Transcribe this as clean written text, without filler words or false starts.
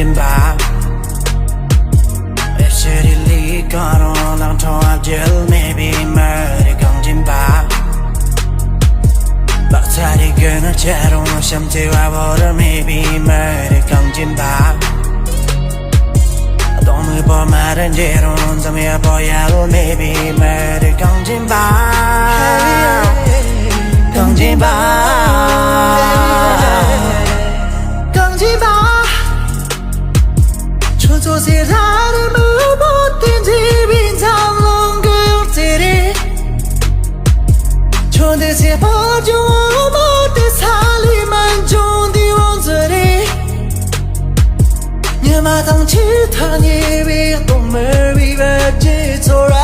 ခြင်းပါActually got on long time jail maybe murder ကောင်းခြင်းပါဘာသာဒီကနေ့ချရုံးရှမ်းတေဝါဘော် maybe murder ကောင်းခြင်းပါdon't me for mad and jeron some ya boy maybe murder ကောင်းခြင်းပါကောင်းခြင်းပါကောင်းခြင်းပါ出错些他的目不定机平常龙哥这里出的些破旧我不的差里满中的王子里你马当起他你别懂没别别记错了